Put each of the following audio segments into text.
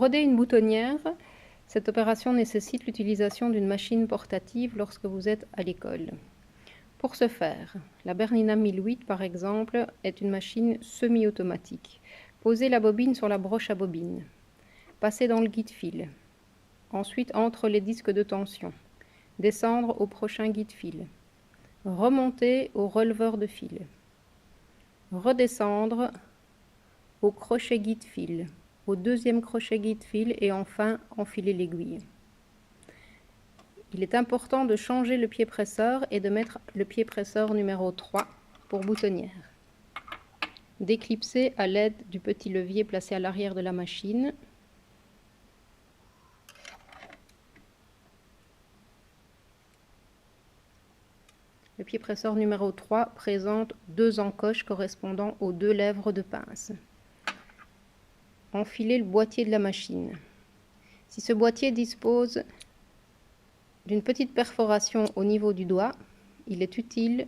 broder une boutonnière, cette opération nécessite l'utilisation d'une machine portative lorsque vous êtes à l'école. Pour ce faire, la Bernina 1008 par exemple est une machine semi-automatique. Posez la bobine sur la broche à bobine. Passez dans le guide-fil. Ensuite, entre les disques de tension. Descendre au prochain guide-fil. Remonter au releveur de fil. Redescendre au crochet guide-fil, au deuxième crochet guide-fil et enfin enfiler l'aiguille. Il est important de changer le pied presseur et de mettre le pied presseur numéro 3 pour boutonnière. Déclipser à l'aide du petit levier placé à l'arrière de la machine. Le pied presseur numéro 3 présente 2 encoches correspondant aux 2 lèvres de pince. Enfilez le boîtier de la machine. Si ce boîtier dispose d'une petite perforation au niveau du doigt, il est utile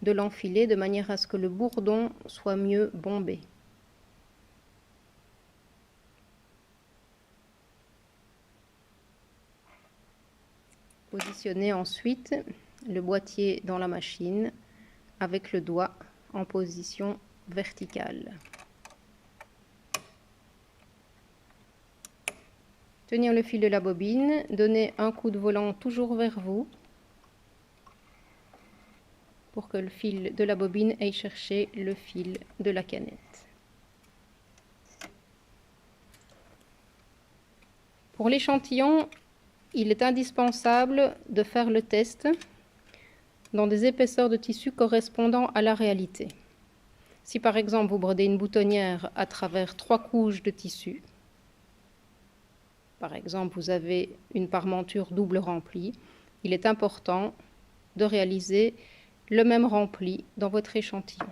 de l'enfiler de manière à ce que le bourdon soit mieux bombé. Positionnez ensuite le boîtier dans la machine avec le doigt en position verticale. Tenir le fil de la bobine, donner un coup de volant toujours vers vous pour que le fil de la bobine aille chercher le fil de la canette. Pour l'échantillon, il est indispensable de faire le test dans des épaisseurs de tissu correspondant à la réalité. Si par exemple vous brodez une boutonnière à travers 3 couches de tissu, par exemple vous avez une parmenture double remplie, il est important de réaliser le même rempli dans votre échantillon.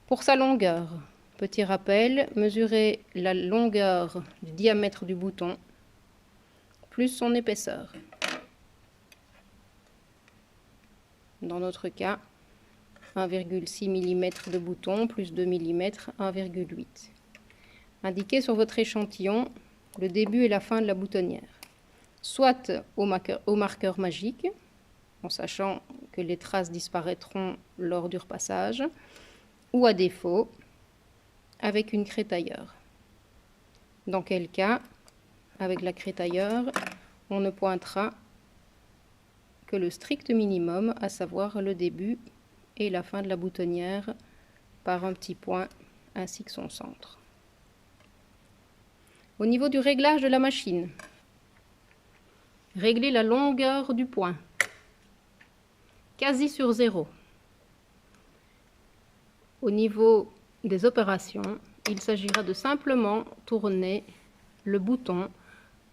Pour sa longueur, petit rappel, mesurez la longueur du diamètre du bouton plus son épaisseur. Dans notre cas, 1,6 mm de bouton plus 2 mm, 1,8. Indiquez sur votre échantillon le début et la fin de la boutonnière, soit au marqueur magique, en sachant que les traces disparaîtront lors du repassage, ou à défaut, avec une craie tailleur. Dans quel cas, avec la craie tailleur, on ne pointera que le strict minimum, à savoir le début et la fin de la boutonnière par un petit point ainsi que son centre. Au niveau du réglage de la machine, réglez la longueur du point, quasi sur 0. Au niveau des opérations, il s'agira de simplement tourner le bouton,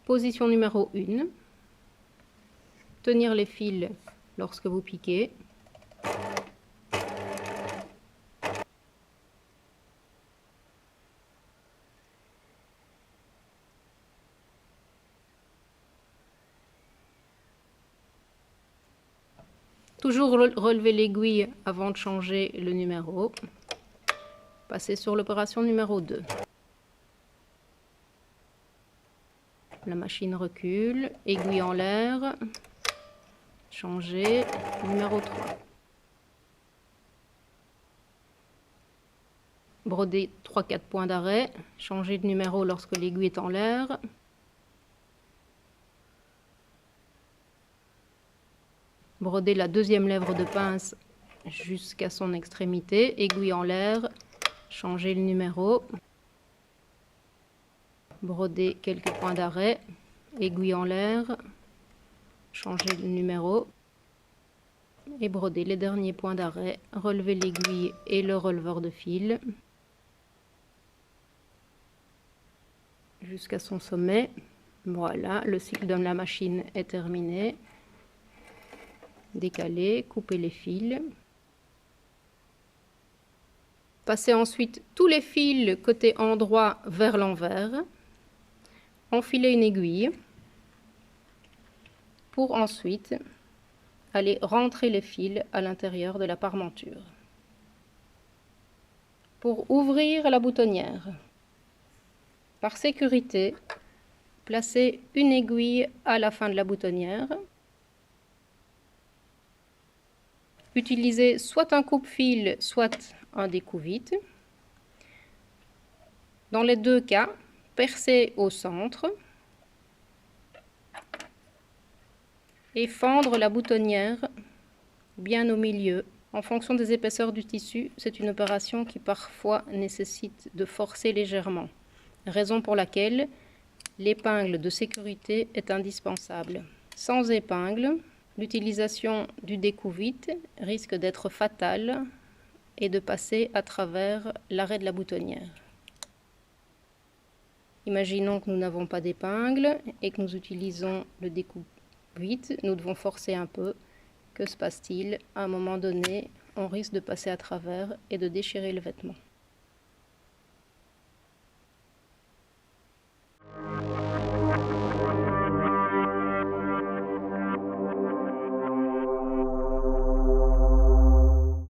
position numéro 1, tenir les fils lorsque vous piquez, toujours relever l'aiguille avant de changer le numéro. Passer sur l'opération numéro 2. La machine recule, aiguille en l'air, changer, numéro 3. Broder 3-4 points d'arrêt, changer de numéro lorsque l'aiguille est en l'air. Broder la deuxième lèvre de pince jusqu'à son extrémité, aiguille en l'air, changer le numéro. Broder quelques points d'arrêt, aiguille en l'air, changer le numéro. Et broder les derniers points d'arrêt, relever l'aiguille et le releveur de fil jusqu'à son sommet. Voilà, le cycle de la machine est terminé. Décaler, couper les fils. Passez ensuite tous les fils côté endroit vers l'envers. Enfilez une aiguille pour ensuite aller rentrer les fils à l'intérieur de la parmenture. Pour ouvrir la boutonnière, Par sécurité, placez une aiguille à la fin de la boutonnière. Utilisez soit un coupe-fil, soit un découvite. Dans les deux cas, percez au centre et fendre la boutonnière bien au milieu. En fonction des épaisseurs du tissu, c'est une opération qui parfois nécessite de forcer légèrement, raison pour laquelle l'épingle de sécurité est indispensable. Sans épingle, l'utilisation du découvite risque d'être fatale et de passer à travers l'arrêt de la boutonnière. Imaginons que nous n'avons pas d'épingle et que nous utilisons le découvite. Nous devons forcer un peu. Que se passe-t-il? À un moment donné, on risque de passer à travers et de déchirer le vêtement.